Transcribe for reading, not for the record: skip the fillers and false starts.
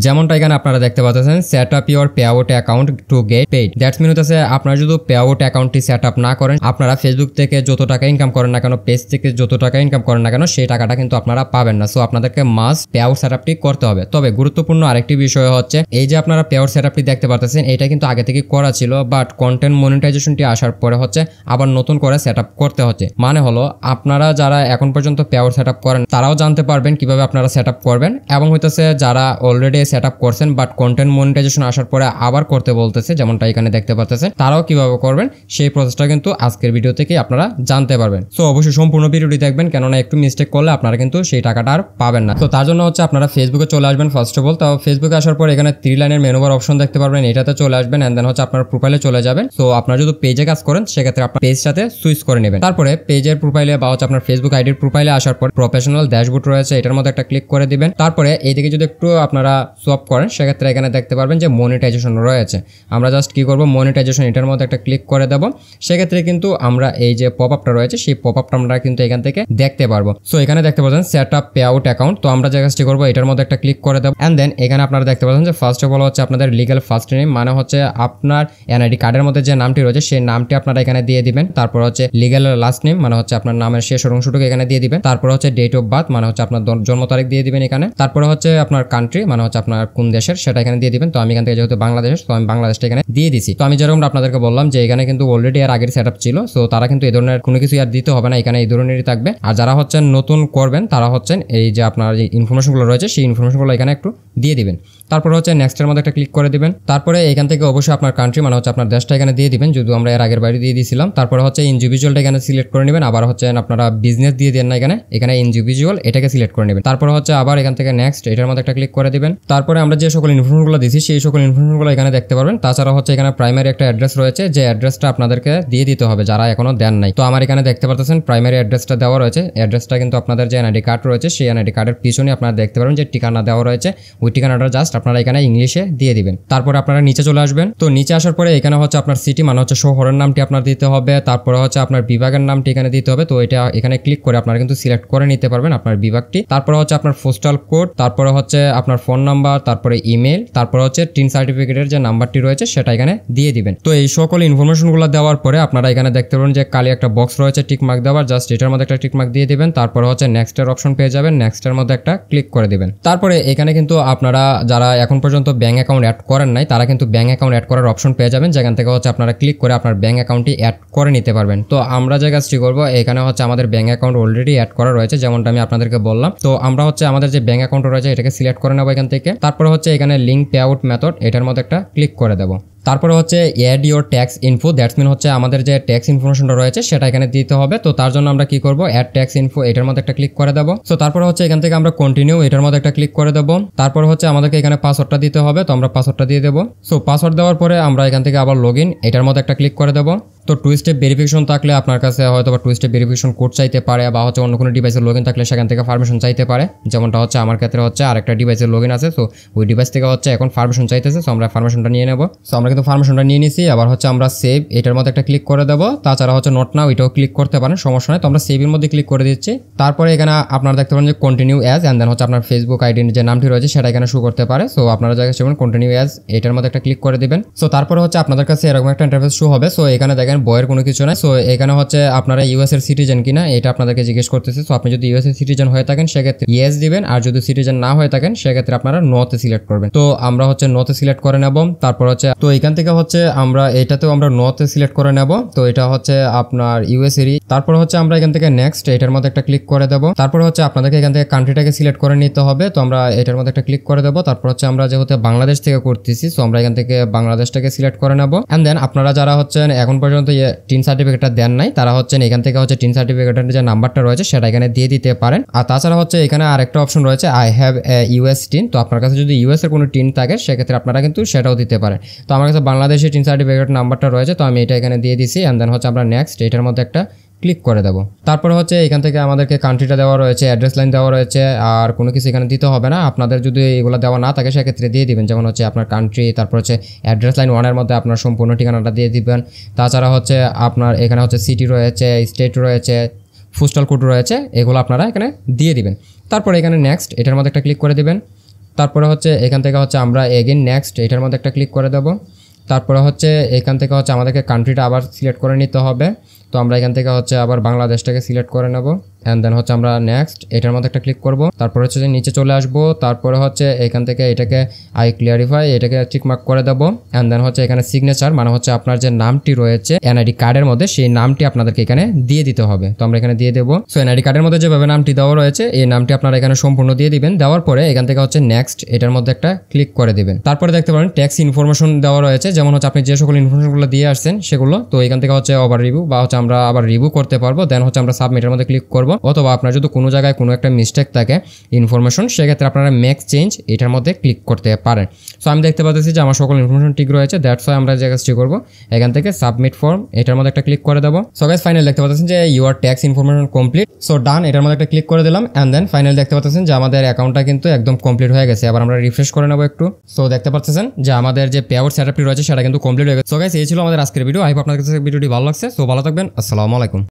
যেমনটা এখানে আপনারা দেখতে পাচ্ছেন set up your pay out account to get paid. That's mean হচ্ছে আপনারা যদি পে আউট অ্যাকাউন্টটি সেট আপ না করেন, আপনারা ফেসবুক থেকে যত টাকা ইনকাম করেন না কেন, পেজ থেকে যত টাকা ইনকাম করেন না কেন, সেই টাকাটা কিন্তু আপনারা পাবেন না। সো আপনাদেরকে মাস্ট পে আউট সেট আপটি করতে হবে। তবে গুরুত্বপূর্ণ আরেকটি বিষয় হচ্ছে এই যে আপনারা পে আউট সেট আপটি দেখতে পাচ্ছেন, এটা কিন্তু আগে থেকে করা ছিল, বাট কন্টেন্ট মনিটাইজেশনটি আসার পরে হচ্ছে আবার নতুন করে সেট আপ করতে হচ্ছে। মানে হলো আপনারা যারা এখন পর্যন্ত পে আউট সেট আপ করেন তারাও জানতে পারবেন কিভাবে আপনারা সেট আপ করবেন, এবং হইতেছে যারা অলরেডি সেট আপ করছেন বাট কন্টেন্ট মনিটাইজেশন আসার পরে আবার করতে বলতেছে, যেমনটা এখানে দেখতে পাচ্ছেন, তারাও কিভাবে করবেন সেই প্রসেসটা কিন্তু আজকের ভিডিও থেকে আপনারা জানতে পারবেন। সো অবশ্যই সম্পূর্ণ ভিডিওটি দেখবেন, কেননা একটু মিস্টেক করলে আপনারা কিন্তু সেই টাকাটা আর পাবেন না। তো তার জন্য হচ্ছে আপনারা ফেসবুকে চলে আসবেন ফার্স্ট অফ অল। তো ফেসবুকে আসার পর এখানে 3 লাইনের মেনু বার অপশন দেখতে পারবেন, এটাতে চলে আসবেন এন্ড দেন হচ্ছে আপনার প্রোফাইলে চলে যাবেন। সো আপনারা যদি পেজে কাজ করেন সেক্ষেত্রে আপনার পেজটাতে সুইচ করে নেবেন। তারপরে পেজের প্রোফাইলে বা হচ্ছে আপনার ফেসবুক আইডির প্রোফাইলে আসার পর প্রফেশনাল ড্যাশবোর্ড রয়েছে, এটার মধ্যে একটা ক্লিক করে দিবেন। তারপরে এইদিকে যদি একটু আপনারা সোয়াপ করেন সেক্ষেত্রে এখানে দেখতে পারবেন যে মনিটাইজেশন রয়েছে। আমরা জাস্ট কি করব, মনিটাইজেশন এটার মধ্যে একটা ক্লিক করে দেব। সেক্ষেত্রে কিন্তু আমরা এই যে পপ আপটা রয়েছে সেই পপ আপটা আমরা কিন্তু এখান থেকে দেখতে পারবো। সো এখানে দেখতে পাচ্ছেন set up pay out account. তো আমরা যে কাজটি করবো এটার মধ্যে একটা ক্লিক করে দেব এন্ড দেন এখানে আপনারা দেখতে পাচ্ছেন যে ফার্স্ট অফ অল হচ্ছে আপনাদের লিগ্যাল ফার্স্ট নেম, মানে হচ্ছে আপনার এনআইডি কার্ডের মধ্যে যে নামটি রয়েছে সেই নামটি আপনারা এখানে দিয়ে দিবেন। তারপর হচ্ছে লিগ্যাল লাস্ট নেম, মানে হচ্ছে আপনার নামের শেষ অংশটুকু এখানে দিয়ে দিবেন। তারপর হচ্ছে ডেট অফ বার্থ, মানে হচ্ছে আপনার জন্ম তারিখ দিয়ে দিবেন এখানে। তারপরে হচ্ছে আপনার কান্ট্রি, মানে হচ্ছে আপনার কোন দেশের সেটা এখানে দিয়ে দিবেন। তো আমি এখান থেকে যেহেতু বাংলাদেশ, তো আমি বাংলাদেশটা এখানে দিয়ে দিছি। তো আমি যেরকম আপনাদেরকে বললাম যে এখানে কিন্তু অলরেডি এর আগের সেটআপ ছিল, সো তারা কিন্তু এই ধরনের কোনো কিছু আর দিতে হবে না, এখানে এই ধরনেরই থাকবে। আর যারা হচ্ছেন নতুন করবেন তারা হচ্ছেন এই যে আপনার যে ইনফরমেশনগুলো রয়েছে সেই ইনফরমেশনগুলো এখানে একটু দিয়ে দিবেন। তারপর হচ্ছে নেক্সটের মধ্যে একটা ক্লিক করে দিবেন। তারপরে এখান থেকে অবশ্যই আপনার কান্ট্রি, মানে হচ্ছে আপনার দেশটা এখানে দিয়ে দিবেন, যদি আমরা এর আগের বাড়ি দিয়ে দিয়েছিলাম। তারপরে হচ্ছে ইন্ডিভিজুয়ালটা এখানে সিলেক্ট করে নেবেন। আবার হচ্ছে আপনারা বিজনেস দিয়ে দেন না, এখানে ইন্ডিভিজুয়াল এটাকে সিলেক্ট করে নেবেন। তারপরে হচ্ছে আবার এখান থেকে নেক্সট এটার মধ্যে একটা ক্লিক করে দিবেন। তারপরে আমরা যে সকল ইনফরমেশনগুলো দিয়েছি সেই সকল ইনফরমেশনগুলো এখানে দেখতে পারবেন। তাছাড়া হচ্ছে এখানে প্রাইমারি একটা অ্যাড্রেস রয়েছে, যে অ্যাড্রেসটা আপনাদেরকে দিয়ে দিতে হবে যারা এখনো দেন নাই। তো আমার এখানে দেখতে পাচ্ছেন প্রাইমারি অ্যাড্রেসটা দেওয়া রয়েছে। অ্যাড্রেসটা কিন্তু আপনাদের যে এনআইডি কার্ড রয়েছে সেই এনআইডি কার্ডের পিছনে আপনারা দেখতে পারবেন যে ঠিকানা দেওয়া রয়েছে, ওই ঠিকানাটা জাস্ট আপনারা এখানে ইংলিশে দিয়ে দিবেন। তারপরে আপনারা নিচে চলে আসবেন। তো নিচে আসার পরে এখানে হচ্ছে আপনার সিটি, মানে হচ্ছে শহরের নামটি আপনার দিতে হবে। তারপরে হচ্ছে আপনার বিভাগের নামটি এখানে দিতে হবে। তো এটা এখানে ক্লিক করে আপনারা কিন্তু সিলেক্ট করে নিতে পারবেন আপনার বিভাগটি। তারপরে হচ্ছে আপনার পোস্টাল কোড, তারপরে হচ্ছে আপনার ফোন নাম্বার, তারপরে ইমেল, তারপরে হচ্ছে টিন সার্টিফিকেটের যে নাম্বারটি রয়েছে সেটা এখানে দিয়ে দিবেন। তো এই সকল ইনফরমেশনগুলো দেওয়ার পরে আপনারা এখানে দেখতে পাবেন যে কালি একটা বক্স রয়েছে টিক মার্ক দেওয়ার, জাস্ট এটার মধ্যে একটা টিক মার্ক দিয়ে দিবেন। তারপরে হচ্ছে নেক্সটের অপশন পেয়ে যাবেন, নেক্সটের মধ্যে একটা ক্লিক করে দিবেন। তারপরে এখানে কিন্তু আপনারা যারা এখন পর্যন্ত ব্যাংক অ্যাকাউন্ট অ্যাড করেন নাই তারা কিন্তু ব্যাংক অ্যাকাউন্ট অ্যাড করার অপশন পেয়ে যাবেন, যেখান থেকে হচ্ছে আপনারা ক্লিক করে আপনার ব্যাংক অ্যাকাউন্টটি অ্যাড করে নিতে পারবেন। তো আমরা যে কাজটি করবো এখানে হচ্ছে আমাদের ব্যাংক অ্যাকাউন্ট অলরেডি অ্যাড করা রয়েছে, যেমনটা আমি আপনাদেরকে বললাম। তো আমরা হচ্ছে আমাদের যে ব্যাংক অ্যাকাউন্ট রয়েছে এটাকে সিলেক্ট করে নেবো এখান থেকে। তারপরে হচ্ছে এখানে লিঙ্ক পে আউট মেথড, এটার মধ্যে একটা ক্লিক করে দেবো। তারপরে হচ্ছে add your tax info, that's mean হচ্ছে আমাদের যে ট্যাক্স ইনফরমেশনটা রয়েছে সেটা এখানে দিতে হবে। তো তার জন্য আমরা কি করবো, অ্যাড ট্যাক্স ইনফো এটার মধ্যে একটা ক্লিক করে দেবো। তো তারপরে হচ্ছে এখান থেকে আমরা কন্টিনিউ এটার মধ্যে একটা ক্লিক করে দেবো। তারপর হচ্ছে আমাদেরকে এখানে পাসওয়ার্ডটা দিতে হবে, তো আমরা পাসওয়ার্ডটা দিয়ে দেবো। সো পাসওয়ার্ড দেওয়ার পরে আমরা এখান থেকে আবার লগ ইন এটার মধ্যে একটা ক্লিক করে দেবো। তো 2 স্টেপ ভেরিফিকেশন থাকলে আপনার কাছে হয়তো বা 2 স্টেপ ভেরিফিকেশন কোড চাইতে পারে, বা হচ্ছে অন্য কোনো ডিভাইসের লগ ইন থাকলে সেখান থেকে পারমিশন চাইতে পারে। যেমনটা হচ্ছে আমার ক্ষেত্রে হচ্ছে আরেকটা ডিভাইসের লগ ইন আছে, সো ওই ডিভাইস থেকে হচ্ছে এখন পারমিশন চাইতেছে। সো আমরা পারমিশনটা নিয়ে নেবো। সো আমরা কিন্তু পারমিশনটা নিয়ে নিছি। আবার হচ্ছে আমরা সেভ এটার মধ্যে একটা ক্লিক করে দেবো। তাছাড়া হচ্ছে নোট নাও এটাও ক্লিক করতে পারেন, সমস্যা নেই। তো আমরা সেভের মধ্যে ক্লিক করে দিচ্ছি। তারপরে এখানে আপনারা দেখতে পারেন যে কন্টিনিউ অ্যাজ এন্ড দেন হচ্ছে আপনার ফেসবুক আইডির যে নামটি রয়েছে সেটা এখানে শো করতে পারে। সো আপনারা জায়গায় সেখানে কন্টিনিউ অ্যাজ এটার মধ্যে একটা ক্লিক করে দিবেন। সো তারপরে হচ্ছে আপনাদের কাছে এরকম একটা ইন্টারফেস শো হবে। সো এখানে দেখেন বইয়ের কোনো কিছু নাই। সো এখানে হচ্ছে আপনারা ইউএস এর সিটিজেন কিনা এটা আপনাদেরকে জিজ্ঞেস করতেছে। সো আপনি যদি ইউএস এর সিটিজেন হয়ে থাকেন সেক্ষেত্রে ইয়েস দিবেন, আর যদি সিটিজেন না হয়ে থাকেন সেক্ষেত্রে আপনারা নোতে সিলেক্ট করবেন। তো আমরা হচ্ছে নোতে সিলেক্ট করে নেব। তারপর হচ্ছে তো এখান থেকে হচ্ছে আমরা এটাতেও আমরা নোতে সিলেক্ট করে নেব। তো এটা হচ্ছে আপনার ইউএস এরই। তারপর হচ্ছে আমরা এখান থেকে নেক্সট এটার মধ্যে একটা ক্লিক করে দেব। তারপর হচ্ছে আপনাদেরকে এখান থেকে কান্ট্রিটাকে সিলেক্ট করে নিতে হবে। তো আমরা এটার মধ্যে একটা ক্লিক করে দেব। তারপর হচ্ছে আমরা যেহেতু বাংলাদেশ থেকে করতেছি, সো আমরা এখান থেকে বাংলাদেশটাকে সিলেক্ট করে নেব। এন্ড দেন আপনারা যারা হচ্ছেন এখন পর্যন্ত টিন সার্টিফিকেটটা দেন নাই তারা হচ্ছেন এখান থেকে হচ্ছে টিন সার্টিফিকেটের যে নাম্বারটা রয়েছে সেটা এখানে দিয়ে দিতে পারেন। আর তাছাড়া হচ্ছে এখানে আরেকটা অপশন রয়েছে আই হ্যাভ ইউএস টিন। তো আপনার কাছে যদি ইউএস এর কোনো টিন থাকে সেক্ষেত্রে আপনারা কিন্তু সেটাও দিতে পারেন। তো আমার কাছে বাংলাদেশি টিন সার্টিফিকেট নাম্বারটা রয়েছে, তো আমি এটা এখানে দিয়ে দিছি। এন্ড দেন হচ্ছে আমরা নেক্সট এটার মধ্যে একটা ক্লিক করে দেবো। তারপর হচ্ছে এখান থেকে আমাদেরকে কান্ট্রিটা দেওয়া রয়েছে, অ্যাড্রেস লাইন দেওয়া রয়েছে, আর কোনো কিছু এখানে দিতে হবে না। আপনাদের যদি এগুলো দেওয়া না থাকে সেক্ষেত্রে দিয়ে দিবেন, যেমন হচ্ছে আপনার কান্ট্রি, তারপর হচ্ছে অ্যাড্রেস লাইন 1 এর মধ্যে আপনার সম্পূর্ণ ঠিকানাটা দিয়ে দিবেন। তাছাড়া হচ্ছে আপনার এখানে হচ্ছে সিটি রয়েছে, স্টেট রয়েছে, পোস্টাল কোড রয়েছে, এগুলো আপনারা এখানে দিয়ে দিবেন। তারপর এখানে নেক্সট এটার মধ্যে একটা ক্লিক করে দিবেন। তারপরে হচ্ছে এখান থেকে হচ্ছে আমরা এগেইন নেক্সট এটার মধ্যে একটা ক্লিক করে দেব। তারপরে হচ্ছে এখান থেকে হচ্ছে আমাদেরকে কান্ট্রিটা আবার সিলেক্ট করে নিতে হবে। তো আমরা এখান থেকে হচ্ছে আবার বাংলাদেশটাকে সিলেক্ট করে নেব অ্যান্ড দেন হচ্ছে আমরা নেক্সট এটার মধ্যে একটা ক্লিক করব। তারপরে হচ্ছে যে নিচে চলে আসব। তারপরে হচ্ছে এখান থেকে এটাকে আই ক্লিয়ারিফাই এটাকে টিকমার্ক করে দেব অ্যান্ড দেন হচ্ছে এখানে সিগনেচার মানে হচ্ছে আপনার যে নামটি রয়েছে এনআইডি কার্ডের মধ্যে সেই নামটি আপনাদেরকে এখানে দিয়ে দিতে হবে। তো আমরা এখানে দিয়ে দেবো। সো এনআইডি কার্ডের মধ্যে যেভাবে নামটি দেওয়া রয়েছে এই নামটি আপনারা এখানে সম্পূর্ণ দিয়ে দিবেন। দেওয়ার পরে এখান থেকে হচ্ছে নেক্সট এটার মধ্যে একটা ক্লিক করে দিবেন। তারপরে দেখতে পারেন ট্যাক্স ইনফরমেশন দেওয়া রয়েছে, যেমন হচ্ছে আপনি যে সকল ইনফরমেশনগুলো দিয়ে আসছেন সেগুলো। তো এখান থেকে হচ্ছে ওভার রিভিউ বা হচ্ছে আমরা আবার রিভিউ করতে পারবো। দেন হচ্ছে আমরা সাবমিটের মধ্যে ক্লিক করব। অথবা আপনার যদি কোনো জায়গায় কোনো একটা মিস্টেক থাকে ইনফরমেশন, সেক্ষেত্রে আপনারা মেক চেঞ্জ এটার মধ্যে ক্লিক করতে পারেন। সো আমি দেখতে পাচ্ছি যে আমার সকল ইনফরমেশন ঠিক রয়েছে, দ্যাটস ওয়াই আমরা যে কাজটি করবো এখান থেকে সাবমিট ফর্ম এটার মধ্যে একটা ক্লিক করে দেবো। সো গাইস ফাইনাল দেখতে পাচ্ছেন যে your tax information complete. So done এটার মধ্যে একটা ক্লিক করে দিলাম অ্যান্ড দেন ফাইনাল দেখতে পাচ্ছেন যে আমাদের অ্যাকাউন্টটা কিন্তু একদম কমপ্লিট হয়ে গেছে। আবার আমরা রিফ্রেশ করে নেবো একটু। সো দেখতে পাচ্ছেন যে আমাদের যে পে আউট সেটআপটি রয়েছে সেটা কিন্তু কমপ্লিট হয়ে গেছে। সো গাইস এই ছিল আমাদের আজকের ভিডিও। আই হোপ আপনাদের কাছে ভিডিওটি ভালো লাগছে। সো ভালো থাকবেন, আসসালামু আলাইকুম।